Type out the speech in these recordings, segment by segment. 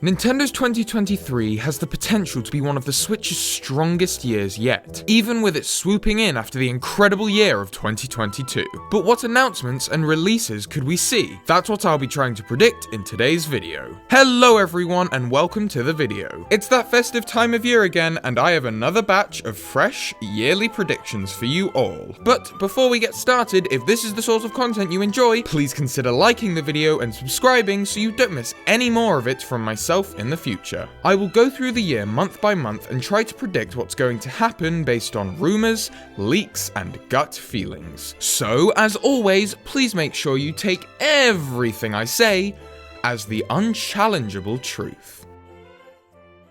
Nintendo's 2023 has the potential to be one of the Switch's strongest years yet, even with it swooping in after the incredible year of 2022. But what announcements and releases could we see? That's what I'll be trying to predict in today's video. Hello everyone and welcome to the video. It's that festive time of year again and I have another batch of fresh, yearly predictions for you all. But before we get started, if this is the sort of content you enjoy, please consider liking the video and subscribing so you don't miss any more of it from myself in the future. I will go through the year month by month and try to predict what's going to happen based on rumors, leaks, and gut feelings. So, as always, please make sure you take everything I say as the unchallengeable truth.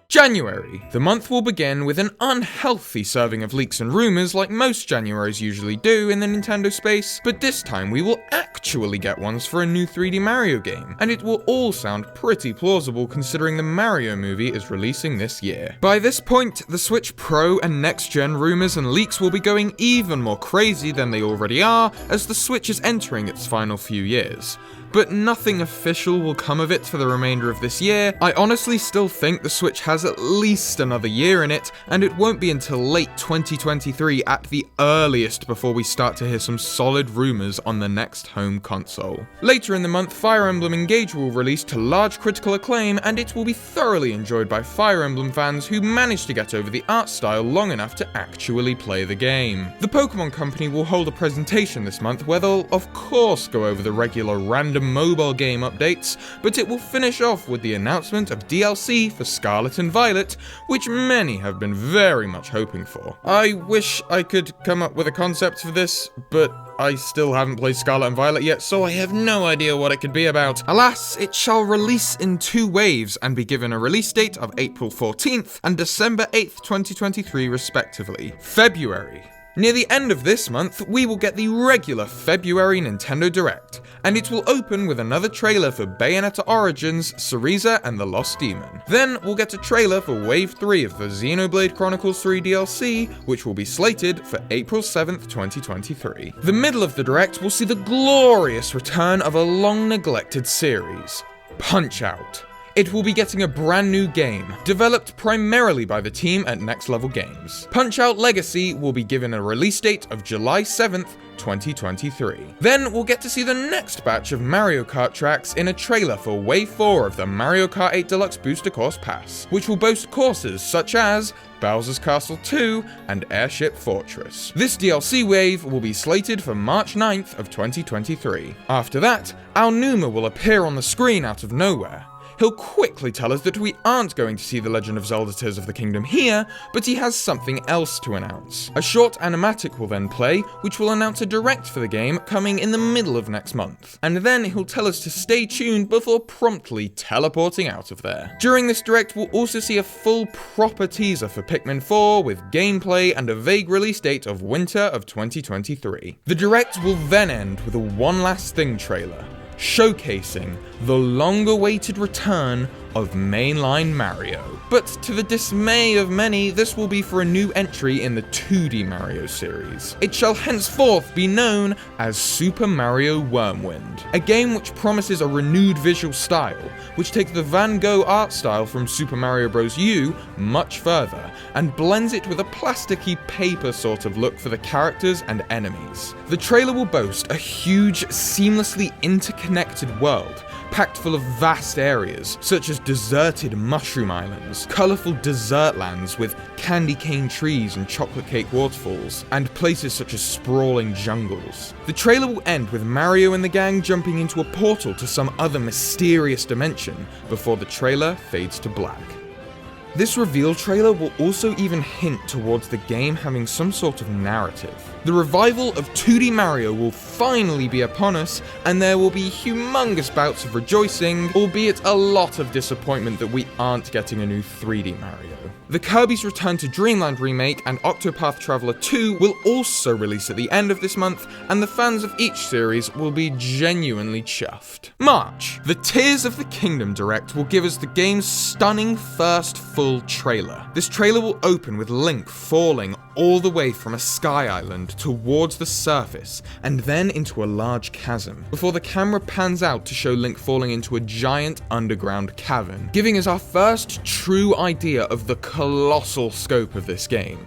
January. The month will begin with an unhealthy serving of leaks and rumors like most Januaries usually do in the Nintendo space, but this time we will actually get ones for a new 3D Mario game, and it will all sound pretty plausible considering the Mario movie is releasing this year. By this point, the Switch Pro and Next Gen rumors and leaks will be going even more crazy than they already are as the Switch is entering its final few years. But nothing official will come of it for the remainder of this year. I honestly still think the Switch has at least another year in it, and it won't be until late 2023 at the earliest before we start to hear some solid rumors on the next home console. Later in the month, Fire Emblem Engage will release to large critical acclaim, and it will be thoroughly enjoyed by Fire Emblem fans who managed to get over the art style long enough to actually play the game. The Pokemon Company will hold a presentation this month where they'll of course go over the regular random mobile game updates, but it will finish off with the announcement of DLC for Scarlet and Violet, which many have been very much hoping for. I wish I could come up with a concept for this, but I still haven't played Scarlet and Violet yet, so I have no idea what it could be about. Alas, it shall release in two waves and be given a release date of April 14th and December 8th, 2023 respectively. February. Near the end of this month, we will get the regular February Nintendo Direct, and it will open with another trailer for Bayonetta Origins, Cereza and the Lost Demon. Then we'll get a trailer for Wave 3 of the Xenoblade Chronicles 3 DLC, which will be slated for April 7th, 2023. The middle of the Direct will see the glorious return of a long-neglected series, Punch-Out! It will be getting a brand new game, developed primarily by the team at Next Level Games. Punch-Out Legacy will be given a release date of July 7th, 2023. Then we'll get to see the next batch of Mario Kart tracks in a trailer for Wave 4 of the Mario Kart 8 Deluxe Booster Course Pass, which will boast courses such as Bowser's Castle 2 and Airship Fortress. This DLC wave will be slated for March 9th of 2023. After that, Aonuma will appear on the screen out of nowhere. He'll quickly tell us that we aren't going to see The Legend of Zelda Tears of the Kingdom here, but he has something else to announce. A short animatic will then play, which will announce a direct for the game coming in the middle of next month. And then he'll tell us to stay tuned before promptly teleporting out of there. During this direct, we'll also see a full proper teaser for Pikmin 4 with gameplay and a vague release date of winter of 2023. The direct will then end with a One Last Thing trailer, showcasing the long-awaited return of mainline Mario. But to the dismay of many, this will be for a new entry in the 2D Mario series. It shall henceforth be known as Super Mario Wyrmwind, a game which promises a renewed visual style, which takes the Van Gogh art style from Super Mario Bros. U much further, and blends it with a plasticky paper sort of look for the characters and enemies. The trailer will boast a huge, seamlessly interconnected world, packed full of vast areas, such as deserted mushroom islands, colourful desert lands with candy cane trees and chocolate cake waterfalls, and places such as sprawling jungles. The trailer will end with Mario and the gang jumping into a portal to some other mysterious dimension before the trailer fades to black. This reveal trailer will also even hint towards the game having some sort of narrative. The revival of 2D Mario will finally be upon us, and there will be humongous bouts of rejoicing, albeit a lot of disappointment that we aren't getting a new 3D Mario. The Kirby's Return to Dreamland remake and Octopath Traveler 2 will also release at the end of this month, and the fans of each series will be genuinely chuffed. March. The Tears of the Kingdom Direct will give us the game's stunning first full trailer. This trailer will open with Link falling all the way from a sky island towards the surface and then into a large chasm, before the camera pans out to show Link falling into a giant underground cavern, giving us our first true idea of the colossal scope of this game.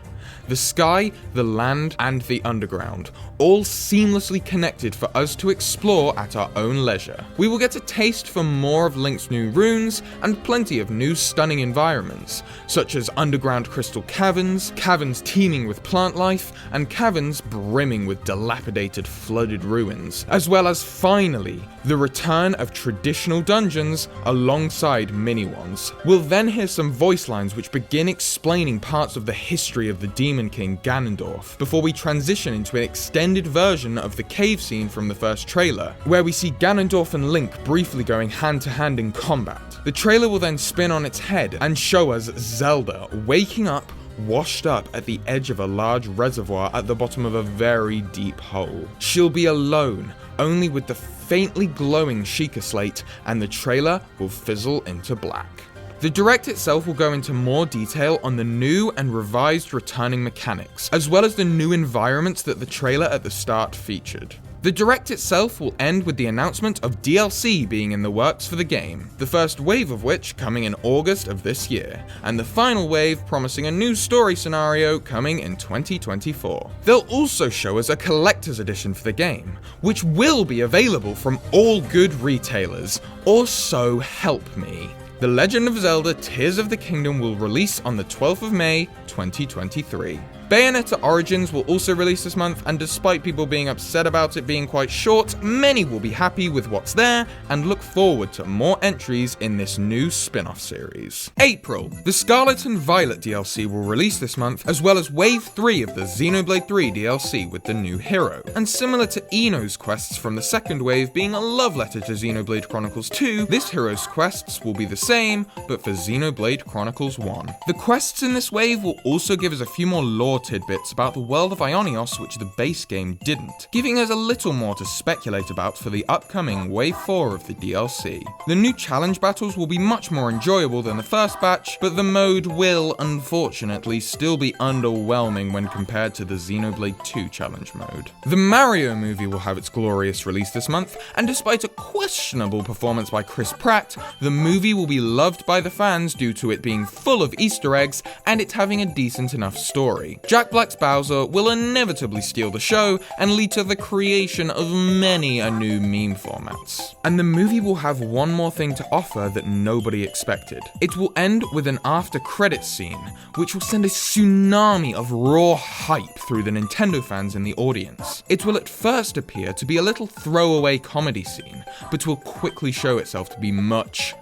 The sky, the land, and the underground, all seamlessly connected for us to explore at our own leisure. We will get a taste for more of Link's new runes, and plenty of new stunning environments, such as underground crystal caverns, caverns teeming with plant life, and caverns brimming with dilapidated flooded ruins, as well as, finally, the return of traditional dungeons alongside mini ones. We'll then hear some voice lines which begin explaining parts of the history of the Demon King Ganondorf, before we transition into an extended version of the cave scene from the first trailer, where we see Ganondorf and Link briefly going hand to hand in combat. The trailer will then spin on its head and show us Zelda waking up, washed up at the edge of a large reservoir at the bottom of a very deep hole. She'll be alone, only with the faintly glowing Sheikah Slate, and the trailer will fizzle into black. The Direct itself will go into more detail on the new and revised returning mechanics, as well as the new environments that the trailer at the start featured. The Direct itself will end with the announcement of DLC being in the works for the game, the first wave of which coming in August of this year, and the final wave promising a new story scenario coming in 2024. They'll also show us a collector's edition for the game, which will be available from all good retailers, or so help me. The Legend of Zelda Tears of the Kingdom will release on the 12th of May, 2023. Bayonetta Origins will also release this month, and despite people being upset about it being quite short, many will be happy with what's there and look forward to more entries in this new spin-off series. April. The Scarlet and Violet DLC will release this month, as well as Wave 3 of the Xenoblade 3 DLC with the new hero. And similar to Ino's quests from the second wave being a love letter to Xenoblade Chronicles 2, this hero's quests will be the same, but for Xenoblade Chronicles 1. The quests in this wave will also give us a few more lore tidbits about the world of Ionios which the base game didn't, giving us a little more to speculate about for the upcoming Wave 4 of the DLC. The new challenge battles will be much more enjoyable than the first batch, but the mode will, unfortunately, still be underwhelming when compared to the Xenoblade 2 challenge mode. The Mario movie will have its glorious release this month, and despite a questionable performance by Chris Pratt, the movie will be loved by the fans due to it being full of Easter eggs and it having a decent enough story. Jack Black's Bowser will inevitably steal the show and lead to the creation of many a new meme formats. And the movie will have one more thing to offer that nobody expected. It will end with an after credits scene, which will send a tsunami of raw hype through the Nintendo fans in the audience. It will at first appear to be a little throwaway comedy scene, but will quickly show itself to be much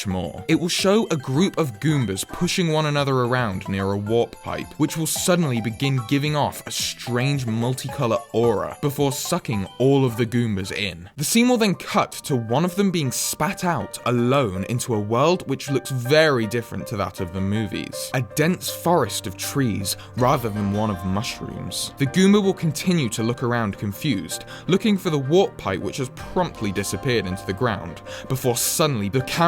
more. It will show a group of Goombas pushing one another around near a warp pipe, which will suddenly begin giving off a strange multicolour aura before sucking all of the Goombas in. The scene will then cut to one of them being spat out alone into a world which looks very different to that of the movies. A dense forest of trees rather than one of mushrooms. The Goomba will continue to look around confused, looking for the warp pipe which has promptly disappeared into the ground, before suddenly the camera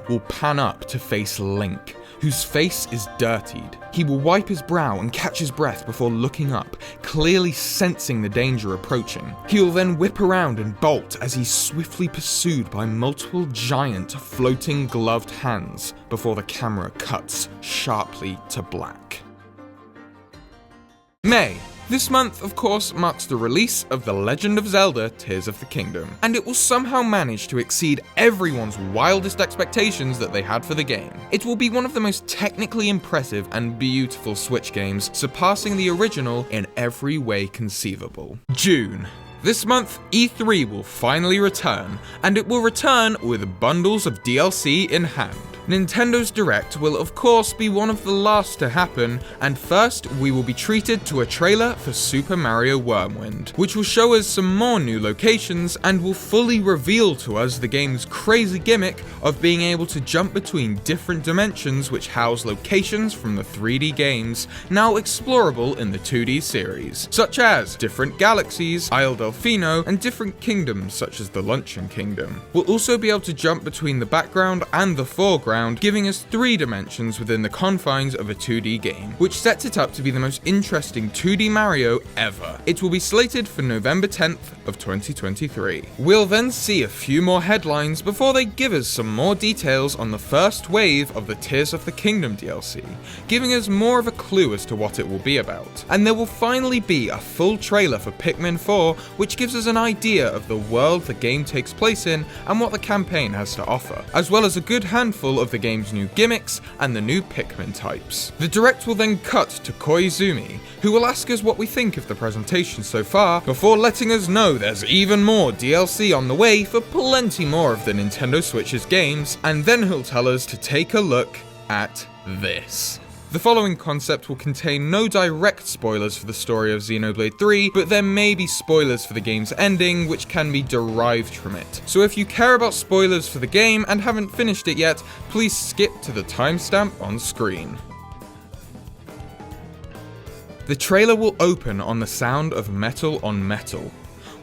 will pan up to face Link, whose face is dirtied. He will wipe his brow and catch his breath before looking up, clearly sensing the danger approaching. He will then whip around and bolt as he's swiftly pursued by multiple giant floating gloved hands before the camera cuts sharply to black. May. This month, of course, marks the release of The Legend of Zelda Tears of the Kingdom, and it will somehow manage to exceed everyone's wildest expectations that they had for the game. It will be one of the most technically impressive and beautiful Switch games, surpassing the original in every way conceivable. June. This month, E3 will finally return, and it will return with bundles of DLC in hand. Nintendo's Direct will of course be one of the last to happen, and first we will be treated to a trailer for Super Mario Whirlwind, which will show us some more new locations and will fully reveal to us the game's crazy gimmick of being able to jump between different dimensions which house locations from the 3D games, now explorable in the 2D series, such as different galaxies, Isle Delfino, and different kingdoms such as the Luncheon Kingdom. We'll also be able to jump between the background and the foreground, giving us 3 dimensions within the confines of a 2D game, which sets it up to be the most interesting 2D Mario ever. It will be slated for November 10th of 2023. We'll then see a few more headlines before they give us some more details on the first wave of the Tears of the Kingdom DLC, giving us more of a clue as to what it will be about. And there will finally be a full trailer for Pikmin 4, which gives us an idea of the world the game takes place in and what the campaign has to offer, as well as a good handful of the game's new gimmicks and the new Pikmin types. The Direct will then cut to Koizumi, who will ask us what we think of the presentation so far, before letting us know there's even more DLC on the way for plenty more of the Nintendo Switch's games, and then he'll tell us to take a look at this. The following concept will contain no direct spoilers for the story of Xenoblade 3, but there may be spoilers for the game's ending, which can be derived from it. So if you care about spoilers for the game and haven't finished it yet, please skip to the timestamp on screen. The trailer will open on the sound of metal on metal.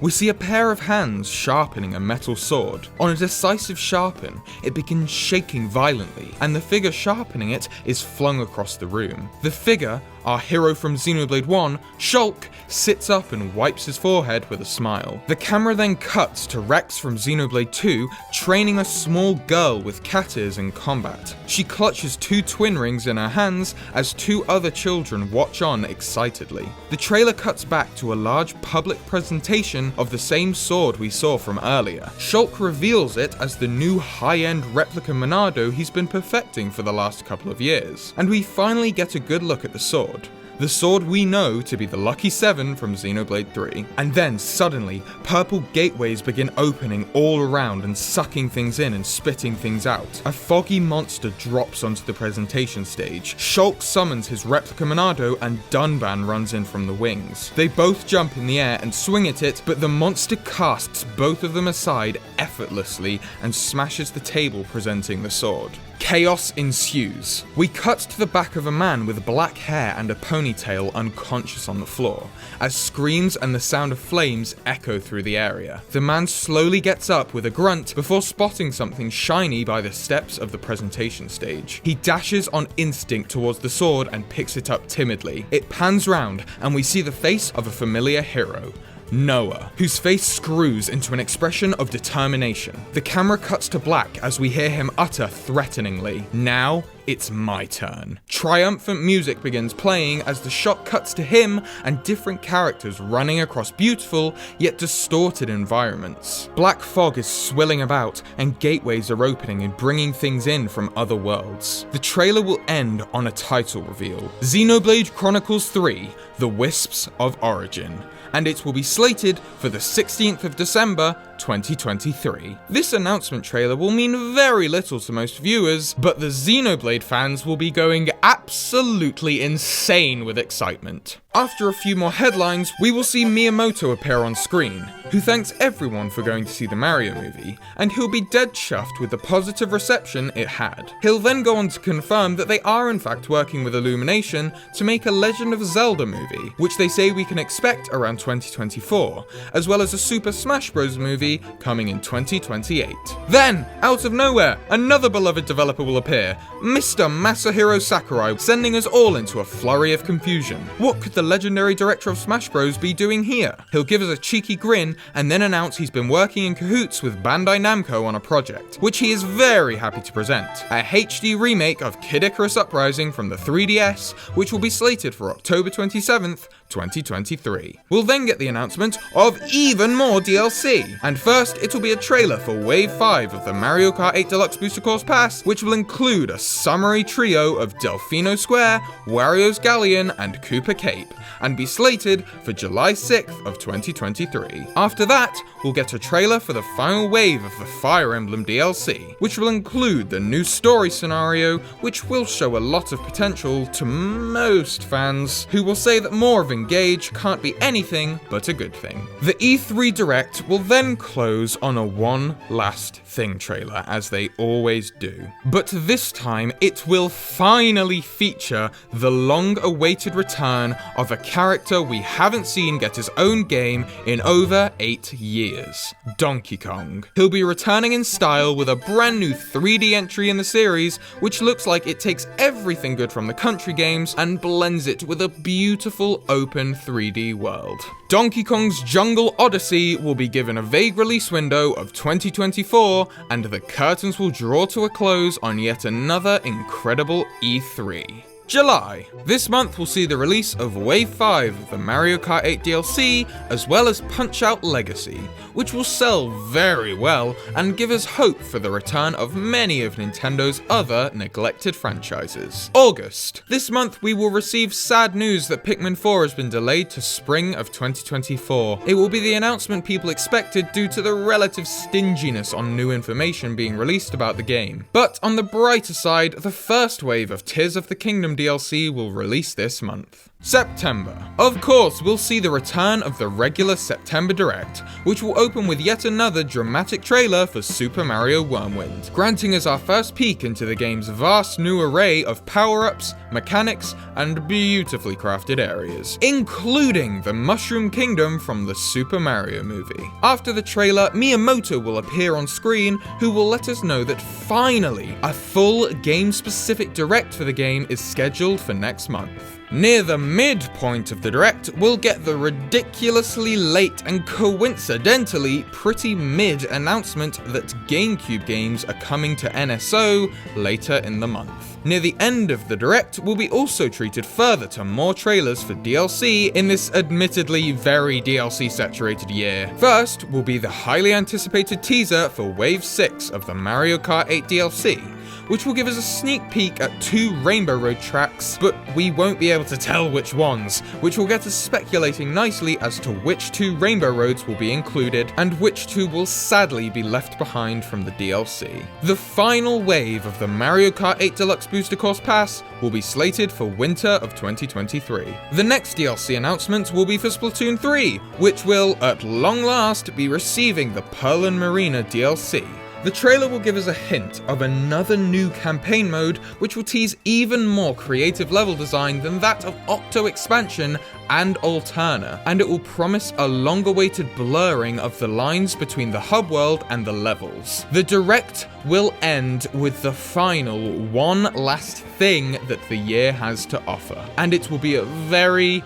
We see a pair of hands sharpening a metal sword. On a decisive sharpen, it begins shaking violently, and the figure sharpening it is flung across the room. The figure, our hero from Xenoblade 1, Shulk, sits up and wipes his forehead with a smile. The camera then cuts to Rex from Xenoblade 2 training a small girl with cat ears in combat. She clutches 2 twin rings in her hands as 2 other children watch on excitedly. The trailer cuts back to a large public presentation of the same sword we saw from earlier. Shulk reveals it as the new high-end replica Monado he's been perfecting for the last couple of years. And we finally get a good look at the sword. The sword we know to be the Lucky 7 from Xenoblade 3. And then, suddenly, purple gateways begin opening all around and sucking things in and spitting things out. A foggy monster drops onto the presentation stage. Shulk summons his replica Monado and Dunban runs in from the wings. They both jump in the air and swing at it, but the monster casts both of them aside effortlessly and smashes the table presenting the sword. Chaos ensues. We cut to the back of a man with black hair and a ponytail unconscious on the floor, as screams and the sound of flames echo through the area. The man slowly gets up with a grunt before spotting something shiny by the steps of the presentation stage. He dashes on instinct towards the sword and picks it up timidly. It pans round and we see the face of a familiar hero, Noah, whose face screws into an expression of determination. The camera cuts to black as we hear him utter threateningly, "Now it's my turn." Triumphant music begins playing as the shot cuts to him and different characters running across beautiful yet distorted environments. Black fog is swilling about and gateways are opening and bringing things in from other worlds. The trailer will end on a title reveal: Xenoblade Chronicles 3: The Wisps of Origin, and it will be slated for the 16th of December 2023. This announcement trailer will mean very little to most viewers, but the Xenoblade fans will be going absolutely insane with excitement. After a few more headlines, we will see Miyamoto appear on screen, who thanks everyone for going to see the Mario movie, and he'll be dead chuffed with the positive reception it had. He'll then go on to confirm that they are in fact working with Illumination to make a Legend of Zelda movie, which they say we can expect around 2024, as well as a Super Smash Bros. Movie coming in 2028. Then, out of nowhere, another beloved developer will appear, Mr. Masahiro Sakurai, sending us all into a flurry of confusion. What could the legendary director of Smash Bros. Be doing here? He'll give us a cheeky grin and then announce he's been working in cahoots with Bandai Namco on a project, which he is very happy to present: a HD remake of Kid Icarus Uprising from the 3DS, which will be slated for October 27th, 2023. We'll then get the announcement of even more DLC, and first it'll be a trailer for Wave 5 of the Mario Kart 8 Deluxe Booster Course Pass, which will include a summary trio of Delfino Square, Wario's Galleon, and Koopa Cape, and be slated for July 6th of 2023. After that, we'll get a trailer for the final wave of the Fire Emblem DLC, which will include the new story scenario, which will show a lot of potential to most fans, who will say that more of Engage can't be anything but a good thing. The E3 Direct will then close on a One Last Thing trailer, as they always do. But this time, it will finally feature the long-awaited return of a character we haven't seen get his own game in over 8 years, Donkey Kong. He'll be returning in style with a brand new 3D entry in the series, which looks like it takes everything good from the country games and blends it with a beautiful open 3D world. Donkey Kong's Jungle Odyssey will be given a vague release window of 2024, and the curtains will draw to a close on yet another incredible E3. July. This month will see the release of Wave 5 of the Mario Kart 8 DLC, as well as Punch-Out Legacy, which will sell very well and give us hope for the return of many of Nintendo's other neglected franchises. August. This month we will receive sad news that Pikmin 4 has been delayed to spring of 2024. It will be the announcement people expected due to the relative stinginess on new information being released about the game. But on the brighter side, the first wave of Tears of the Kingdom DLC will release this month. September. Of course, we'll see the return of the regular September Direct, which will open with yet another dramatic trailer for Super Mario Wyrmwind, granting us our first peek into the game's vast new array of power-ups, mechanics, and beautifully crafted areas, including the Mushroom Kingdom from the Super Mario movie. After the trailer, Miyamoto will appear on screen, who will let us know that finally, a full game-specific Direct for the game is scheduled for next month. Near the midpoint of the Direct, we'll get the ridiculously late and coincidentally pretty mid announcement that GameCube games are coming to NSO later in the month. Near the end of the Direct, we'll be also treated further to more trailers for DLC in this admittedly very DLC-saturated year. First will be the highly anticipated teaser for Wave 6 of the Mario Kart 8 DLC, which will give us a sneak peek at 2 Rainbow Road tracks, but we won't be able to tell which ones, which will get us speculating nicely as to which 2 Rainbow Roads will be included, and which 2 will sadly be left behind from the DLC. The final wave of the Mario Kart 8 Deluxe Booster Course Pass will be slated for winter of 2023. The next DLC announcement will be for Splatoon 3, which will, at long last, be receiving the Pearl and Marina DLC. The trailer will give us a hint of another new campaign mode, which will tease even more creative level design than that of Octo Expansion and Alterna, and it will promise a long-awaited blurring of the lines between the hub world and the levels. The Direct will end with the final one last thing that the year has to offer, and it will be a very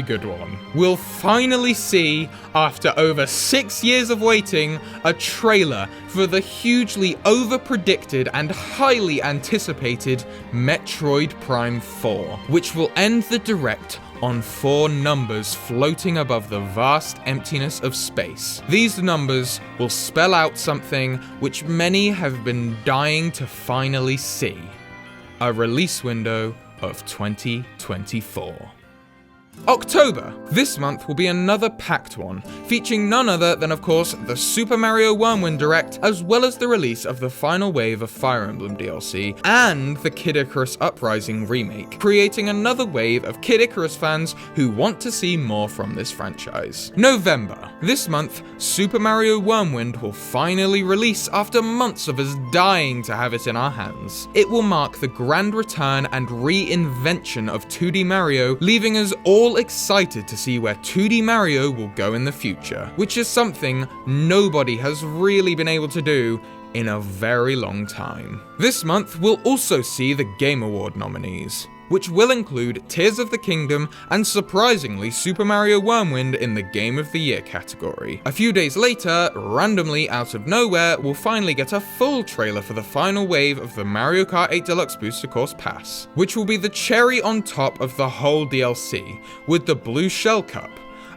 good one. We'll finally see, after over 6 years of waiting, a trailer for the hugely over-predicted and highly anticipated Metroid Prime 4, which will end the Direct on 4 numbers floating above the vast emptiness of space. These numbers will spell out something which many have been dying to finally see: a release window of 2024. October. This month will be another packed one, featuring none other than, of course, the Super Mario Wyrmwind Direct, as well as the release of the final wave of Fire Emblem DLC, and the Kid Icarus Uprising remake, creating another wave of Kid Icarus fans who want to see more from this franchise. November. This month, Super Mario Wyrmwind will finally release after months of us dying to have it in our hands. It will mark the grand return and reinvention of 2D Mario, leaving us all excited to see where 2D Mario will go in the future, which is something nobody has really been able to do in a very long time. This month, we'll also see the Game Award nominees. which will include Tears of the Kingdom and surprisingly Super Mario Wyrmwind in the Game of the Year category. A few days later, randomly out of nowhere, we'll finally get a full trailer for the final wave of the Mario Kart 8 Deluxe Booster Course Pass, which will be the cherry on top of the whole DLC, with the Blue Shell Cup,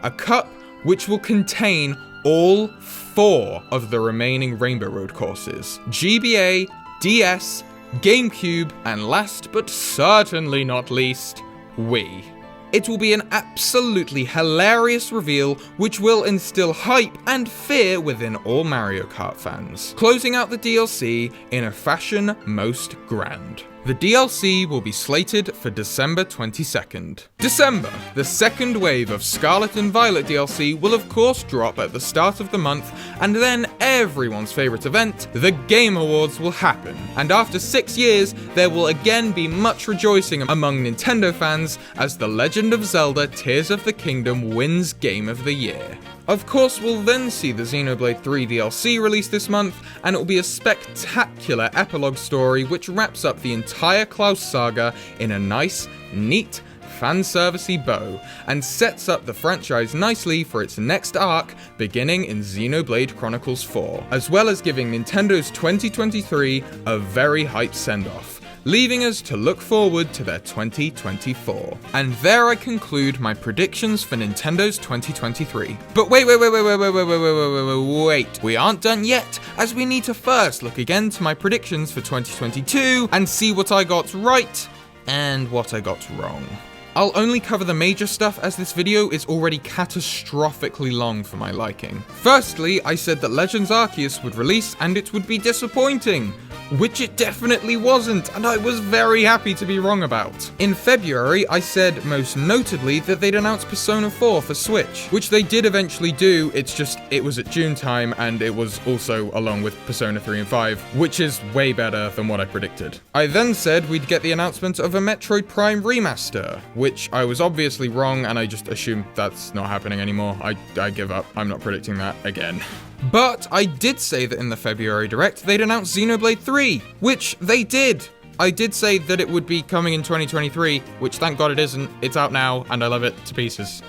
a cup which will contain all 4 of the remaining Rainbow Road courses: GBA, DS, GameCube, and last but certainly not least, Wii. It will be an absolutely hilarious reveal which will instill hype and fear within all Mario Kart fans, closing out the DLC in a fashion most grand. The DLC will be slated for December 22nd. December, the second wave of Scarlet and Violet DLC will of course drop at the start of the month, and then everyone's favourite event, the Game Awards, will happen. And after 6 years, there will again be much rejoicing among Nintendo fans as The Legend of Zelda Tears of the Kingdom wins Game of the Year. Of course, we'll then see the Xenoblade 3 DLC released this month, and it'll be a spectacular epilogue story which wraps up the entire Klaus saga in a nice, neat, fanservice-y bow, and sets up the franchise nicely for its next arc, beginning in Xenoblade Chronicles 4, as well as giving Nintendo's 2023 a very hyped send-off, leaving us to look forward to their 2024. And there I conclude my predictions for Nintendo's 2023. But wait, we aren't done yet, as we need to first look again to my predictions for 2022 and see what I got right and what I got wrong. I'll only cover the major stuff as this video is already catastrophically long for my liking. Firstly, I said that Legends Arceus would release and it would be disappointing, which it definitely wasn't, and I was very happy to be wrong about. In February, I said most notably that they'd announce Persona 4 for Switch, which they did eventually do, it's just it was at June time and it was also along with Persona 3 and 5, which is way better than what I predicted. I then said we'd get the announcement of a Metroid Prime remaster, which I was obviously wrong, and I just assumed that's not happening anymore. I give up. I'm not predicting that again. But I did say that in the February Direct they'd announce Xenoblade 3, which they did. I did say that it would be coming in 2023, which thank God it isn't. It's out now, and I love it to pieces.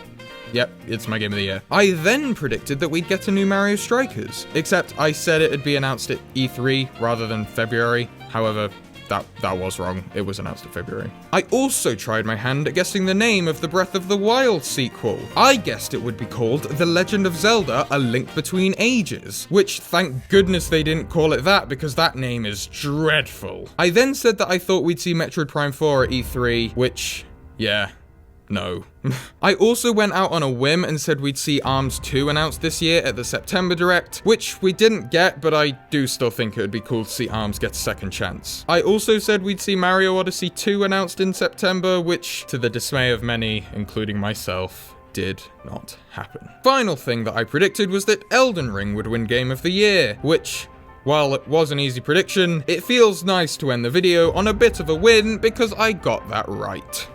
Yep, it's my game of the year. I then predicted that we'd get a new Mario Strikers, except I said it'd be announced at E3 rather than February. However, that was wrong. It was announced in February. I also tried my hand at guessing the name of the Breath of the Wild sequel. I guessed it would be called The Legend of Zelda: A Link Between Ages, which thank goodness they didn't call it that because that name is dreadful. I then said that I thought we'd see Metroid Prime 4 at E3, which, yeah, no. I also went out on a whim and said we'd see ARMS 2 announced this year at the September Direct, which we didn't get, but I do still think it would be cool to see ARMS get a second chance. I also said we'd see Mario Odyssey 2 announced in September, which, to the dismay of many, including myself, did not happen. Final thing that I predicted was that Elden Ring would win Game of the Year, which, while it was an easy prediction, it feels nice to end the video on a bit of a win because I got that right.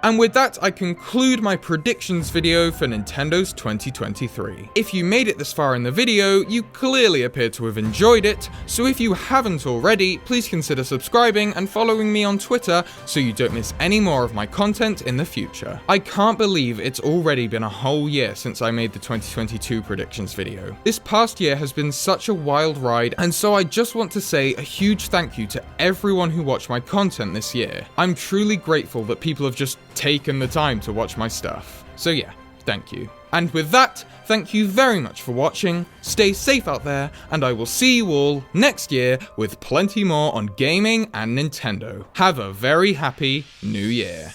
And with that, I conclude my predictions video for Nintendo's 2023. If you made it this far in the video, you clearly appear to have enjoyed it, so if you haven't already, please consider subscribing and following me on Twitter so you don't miss any more of my content in the future. I can't believe it's already been a whole year since I made the 2022 predictions video. This past year has been such a wild ride, and so I just want to say a huge thank you to everyone who watched my content this year. I'm truly grateful that people have just taken the time to watch my stuff. So yeah, thank you. And with that, thank you very much for watching, stay safe out there, and I will see you all next year with plenty more on gaming and Nintendo. Have a very happy new year.